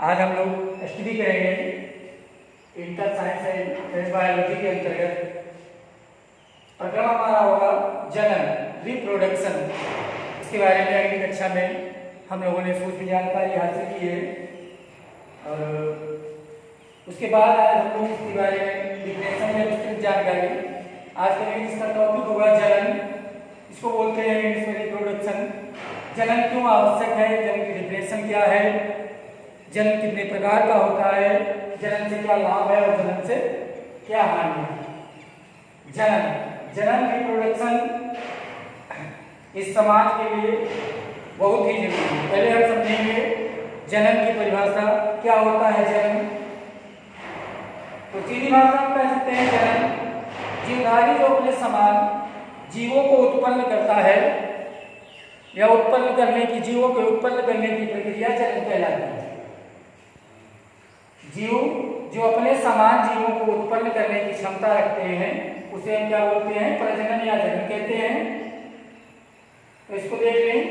आज हम लोग स्टडी करेंगे इंटर साइंस एंड बायोलॉजी के अंतर्गत प्रकरण हमारा होगा जनन रिप्रोडक्शन। इसके बारे में अगली कक्षा में हम लोगों ने सूक्ष्म जानकारी हासिल की है और उसके बाद आज हम लोग इसके बारे में डिफिनेशन या विस्तृत जानकारी आज करेंगे। इसका टॉपिक होगा जनन, इसको बोलते हैं इंग्लिश में रिप्रोडक्शन। जनन क्यों आवश्यक है, जनन की डिफिनेशन क्या है, जनन कितने प्रकार का होता है, जनन से क्या लाभ है और जनन से क्या हानि है। जनन रिप्रोडक्शन इस समाज के लिए बहुत ही जरूरी है। पहले हम समझेंगे जनन की परिभाषा क्या होता है। जनन तो सीधी भाषा में कह सकते हैं जनन जीवधारी जो अपने समान जीवों को उत्पन्न करता है या उत्पन्न करने की जीवों को उत्पन्न करने की प्रक्रिया जनन कहलाती है। जीव जो अपने समान जीवों को उत्पन्न करने की क्षमता रखते हैं उसे हम क्या बोलते हैं, प्रजनन या जनन कहते हैं। तो इसको देख लें,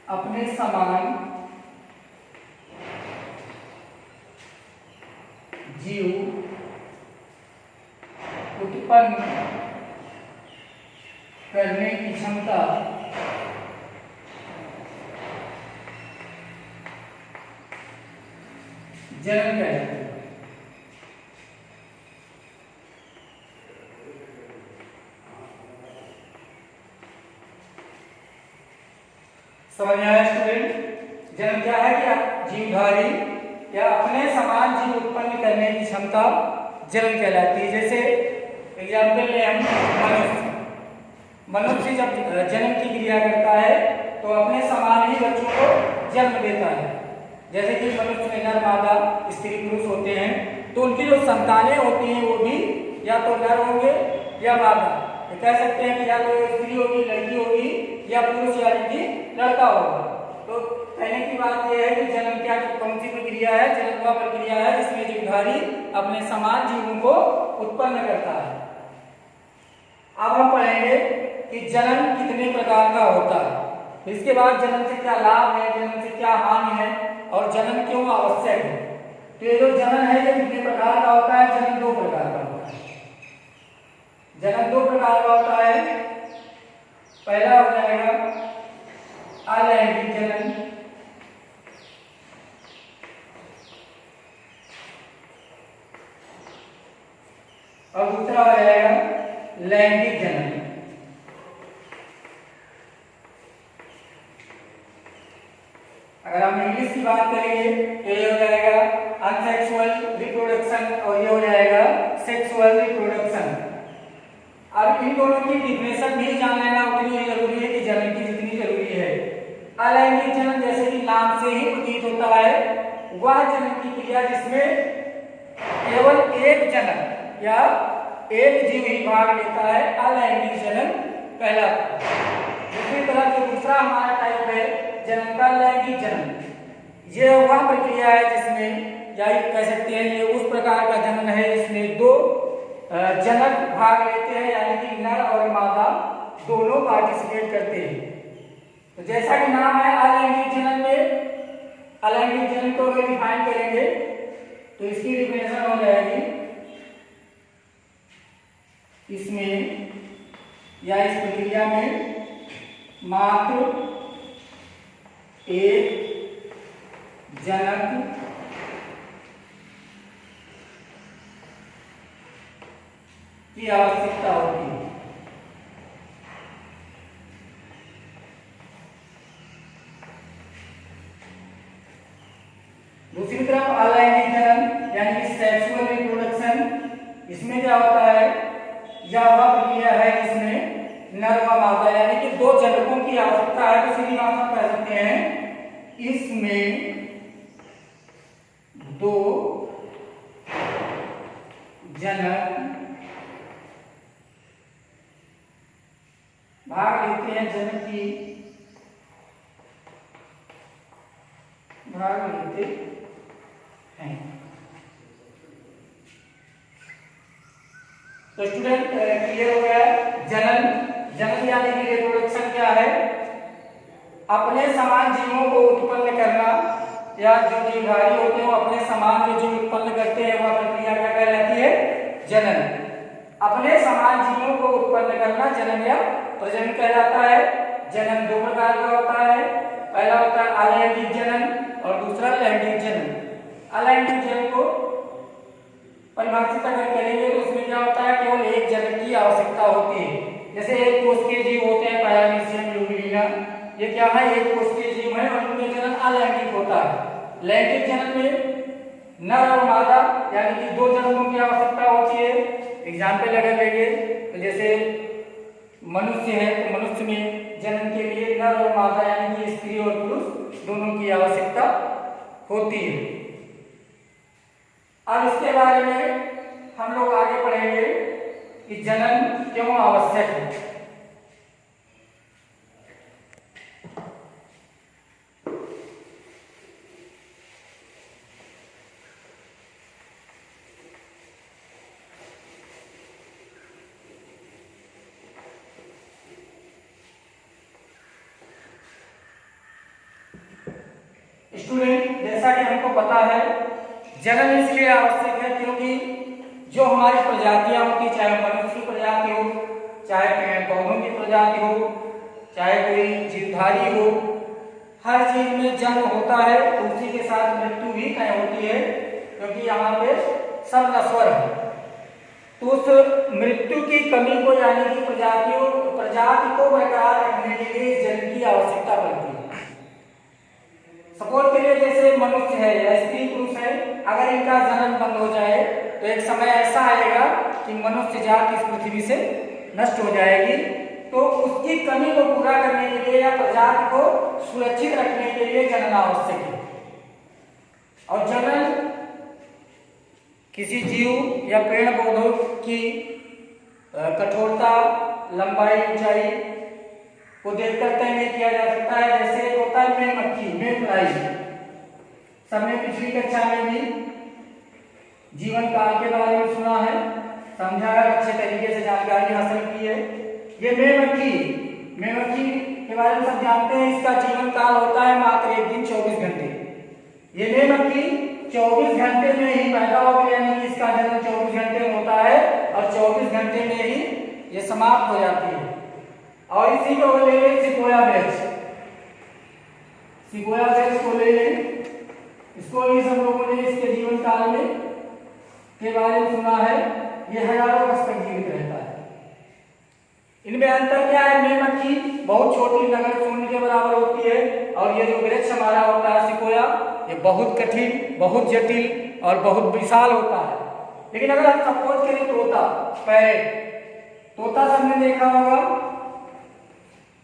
अपने समान जीव उत्पन्न करने की क्षमता जनन कहलाती है। समझ में आया स्टूडेंट? जनन क्या है? कि जीवधारी या अपने समान जीव उत्पन्न करने की क्षमता जनन कहलाती है। जैसे एग्जाम्पल ले हम मनुष्य जब जन्म की क्रिया करता है तो अपने समान ही बच्चों को जन्म देता है। जैसे कि मनुष्य में नर मादा स्त्री पुरुष होते हैं तो उनकी जो संतानें होती हैं वो भी या तो नर होंगे या मादा। तो कह सकते हैं कि या तो स्त्री होगी, लड़की होगी, या पुरुष यानी कि लड़का होगा। तो कहने की बात यह है कि जन्म क्या कौन सी प्रक्रिया है? जन्म वह प्रक्रिया है जिसमें जीवधारी अपने समान जीवों को उत्पन्न करता है। अब हम पढ़ेंगे कि जनन कितने प्रकार का होता है, इसके बाद जनन से क्या लाभ है, जनन से क्या हानि है और जनन क्यों आवश्यक है। तो ये जो जनन है ये कितने प्रकार का होता है? जनन दो प्रकार का होता है। जनन दो प्रकार का होता है। पहला हो जाएगा अलैंगिक जनन और दूसरा हो जाएगा लैंगिक जनन। अगर हम इंग्लिश की बात करेंगे तो ये हो जाएगा अनसेक्सुअल रिप्रोडक्शन और ये हो जाएगा सेक्सुअल रिप्रोडक्शन। अब इन दोनों की डिफिनेशन भी जान लेना उतनी ही जरूरी है कि जनन की जितनी जरूरी है। अलैंगिक जनन जैसे कि नाम से ही प्रतीत होता है वह जनन की क्रिया जिसमें केवल एक जनन या एक जीव ही भाग लेता है, अलैंगिक जनन कहलाता है। दूसरी तरह जो दूसरा हमारा टाइप है जनन का लैंगिक जनन, ये वह प्रक्रिया है जिसमें या कह सकते हैं ये उस प्रकार का जनन है जिसमें दो जनक भाग लेते हैं यानी कि नर और मादा दोनों पार्टिसिपेट करते हैं। तो जैसा कि नाम है अलैंगिक जनन में, अलैंगिक जनन को अगर डिफाइन करेंगे तो इसकी डिफिनेशन हो जाएगी इसमें या इस प्रक्रिया में मात्र एक जनक की आवश्यकता होती है। दूसरी तरफ अलैंगिक जनन यानी कि सेक्सुअल रिप्रोडक्शन, इसमें क्या होता है? यह वह प्रक्रिया है जिसमें नर व मादा यानी कि दो जनकों की आवश्यकता है। तो सीधी बात हम कह सकते हैं इसमें दो जनक भाग लेते हैं, जनक की भाग लेते हैं। तो स्टूडेंट क्लियर हो गया जनन, जनन यानी कि रिप्रोडक्शन क्या है? अपने समान जीवों को उत्पन्न करना, या जो जीवधारी होते हैं वो अपने समान जो जीव उत्पन्न करते हैं वह प्रक्रिया क्या कहलाती है? जनन। अपने समान जीवों को उत्पन्न करना जनन या प्रजनन कहलाता है। जनन दो प्रकार का होता है, पहला होता है अलैंगिक जनन और दूसरा लैंगिक जनन। अलैंगिक जनन को परिभाषित अगर करेंगे तो उसमें क्या होता है, केवल एक जनन की आवश्यकता होती है। जैसे एक कोशिकीय जीव होते हैं पैरामीशियम, यूग्लिना, ये क्या है? एक कोशिकीय जीव है और उनमें जनन अलैंगिक होता है। लैंगिक जनन में नर और मादा यानी कि दो जननों की आवश्यकता होती है। एग्जाम्पल अगर लेंगे तो जैसे मनुष्य है तो मनुष्य में जनन के लिए नर और मादा यानी कि स्त्री और पुरुष दोनों की आवश्यकता होती है। अब इसके बारे में हम लोग आगे पढ़ेंगे कि जनन क्यों आवश्यक है। स्टूडेंट, जैसा कि हमको पता है जनन इसलिए आवश्यक है क्योंकि जो हमारी प्रजातियां होती, चाहे मनुष्य की प्रजाति हो, चाहे पेड़ पौधों की प्रजाति हो, चाहे कोई जीवधारी हो, हर चीज में जन्म होता है तो उसी के साथ मृत्यु भी तय होती है, क्योंकि यहाँ पे सब नश्वर है। तो उस मृत्यु की कमी को यानी कि प्रजाति को बरकरार रखने के लिए जन्म की आवश्यकता पड़ती है। सपोज करिए जैसे मनुष्य है या स्त्री पुरुष है, अगर इनका जन्म बंद हो जाए तो एक समय ऐसा आएगा कि मनुष्य जात इस पृथ्वी से नष्ट हो जाएगी। तो उसकी कमी को पूरा करने के लिए या प्रजाति को सुरक्षित रखने के लिए जनन आवश्यक है। और जनन किसी जीव या पेड़ पौधों की कठोरता, लंबाई, ऊंचाई को देखकर तय नहीं किया जा सकता है। जैसे एक होता है मेमक्खी, मेफ्लाई, सबने पिछली कक्षा में भी जीवन काल के बारे में सुना है, समझा है, अच्छे तरीके से जानकारी हासिल की है। ये मेमक्खी के बारे में सब जानते हैं। इसका जीवन काल होता है मात्र एक दिन 24 घंटे। ये मेमक्खी 24 घंटे में ही पैदा होती है, यानी कि इसका जन्म 24 घंटे में होता है और 24 घंटे में ही ये समाप्त हो जाती है। और इसी को ले लें सिकोया बैच, सिकोया बैच को ले लें, इसको भी सब लोगों ने इसके जीवन काल में के बारे में सुना है। ये हजारों वर्ष तक जीवित रहता है। इनमें अंतर क्या है? मेमक्खी बहुत छोटी, नगर शून्य के बराबर होती है, और ये जो वृक्ष हमारा होता है सिकोया, ये बहुत कठिन, बहुत जटिल और बहुत विशाल होता है। लेकिन अगर हम सपोज करें तोता, पैरेट, तोता सबने देखा होगा,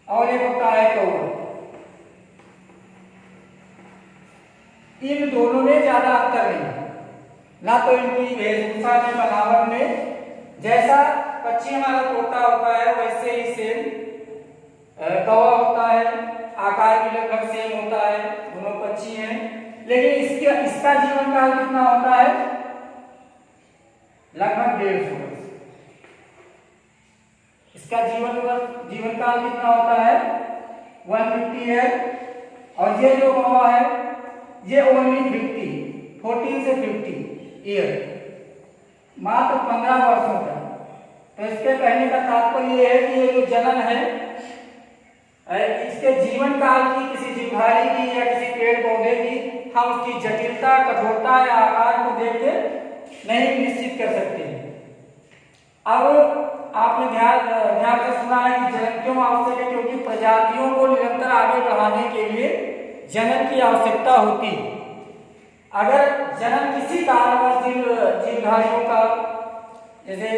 और एक होता है कौवा, इन दोनों में ज्यादा अंतर नहीं है, ना तो इनकी वेशभूषा में, बनावट में। जैसा पक्षी हमारा तोता होता है वैसे ही सेम कौवा होता है, आकार भी लगभग सेम होता है, दोनों पक्षी हैं। लेकिन इसका जीवन काल कितना होता है? लगभग 150 वर्ष। इसका जीवन काल कितना होता है? 150 है। और ये जो कौवा है ये ओनली 40 से 50 ईयर, मात्र 15 वर्षों का। तो इसके कहने का तात्पर्य ये है कि ये जो जनन है, इसके जीवन काल की, किसी जीवधारी की या किसी पेड़ पौधे की हम उसकी जटिलता, कठोरता या आकार को देख के नहीं निश्चित कर सकते हैं। अब आपने ध्यान से सुना है कि जनन क्यों आवश्यक है? क्योंकि प्रजातियों को निरंतर आगे बढ़ाने के लिए जनन की आवश्यकता होती है। अगर जनन किसी कारणवश जीवधारियों का, जैसे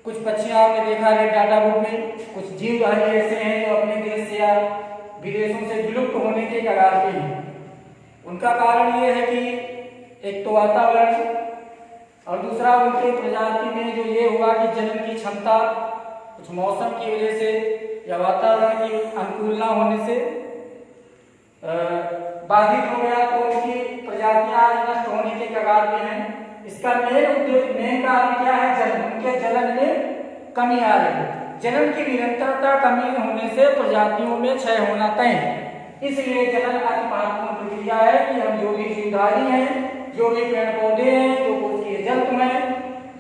कुछ पक्षियां आपने देखा है डाटा बुक में, कुछ जीवधारी ऐसे हैं जो अपने देश से या विदेशों से विलुप्त होने के कगार पे हैं। उनका कारण ये है कि एक तो वातावरण, और दूसरा उनके प्रजाति में जो ये हुआ कि जनन की क्षमता कुछ मौसम की वजह से या वातावरण की अनुकूल न होने से बाधित हो गया, तो उनकी प्रजातियां नष्ट होने के कगार पे हैं। इसका मेन कारण क्या है? जनन। उनके जनन में कमी आ रही है। जनन की निरंतरता कमी होने से प्रजातियों में क्षय होना तय है। इसलिए जनन अति महत्वपूर्ण प्रक्रिया है कि हम जो भी जीवधारी हैं, जो भी पेड़ पौधे हैं, जो कोशिकीय जंतु हैं,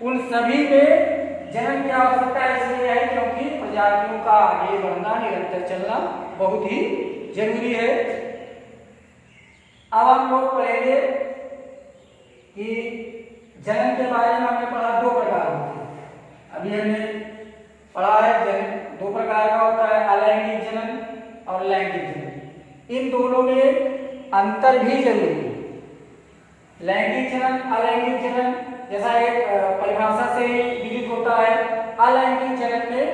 उन सभी में जनन की आवश्यकता इसलिए है क्योंकि प्रजातियों का आगे बढ़ना, निरंतर चलना बहुत ही जरूरी है। अब हम लोग पढ़ेंगे कि जनन के बारे में हमने पढ़ा दो प्रकार होते हैं। अभी हमने पढ़ा है जनन दो प्रकार का होता है, अलैंगिक जनन और लैंगिक जनन। इन दोनों में अंतर भी जरूरी है। लैंगिक जनन, अलैंगिक जनन जैसा एक परिभाषा से विदित होता है। अलैंगिक जनन में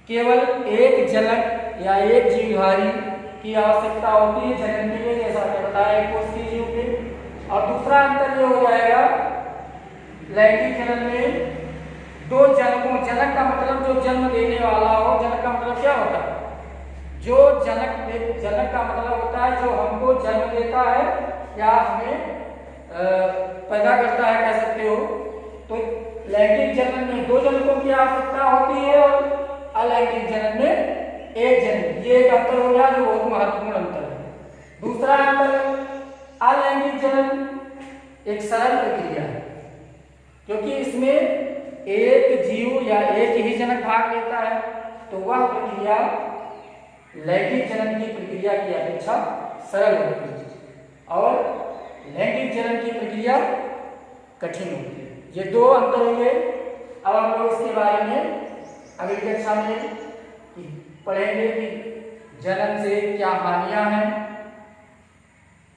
केवल एक जनक या एक जीवधारी की आवश्यकता होती है जनन के लिए, जैसा मैंने बताया एक कोशिकीय जीव के। और दूसरा अंतर ये हो जाएगा लैंगिक जनन में दो जनकों, जनक का मतलब जो जन्म देने वाला हो। जनक का मतलब क्या होता है? जो जनक का मतलब होता है जो हमको जन्म देता है या हमें पैदा करता है, कह सकते हो। तो लैंगिक जनन में दो जनकों की आवश्यकता होती है और अलैंगिक जनन में एक जनक। ये एक अंतर हो गया जो बहुत महत्वपूर्ण अंतर है। दूसरा अंतर, अलैंगिक जनन एक सरल प्रक्रिया है क्योंकि इसमें एक जीव या एक ही जनक भाग लेता है, तो वह प्रक्रिया लैंगिक जनन की प्रक्रिया की अपेक्षा सरल होती है और लैंगिक जनन की प्रक्रिया कठिन होती है। ये दो अंतर हुए। अब हम लोग इसके बारे में अगली कक्षा में पढ़ेंगे कि जनन से क्या हानियां हैं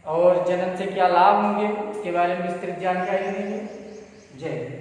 और जनन से क्या लाभ होंगे, इसके बारे में विस्तृत जानकारी देंगे। जय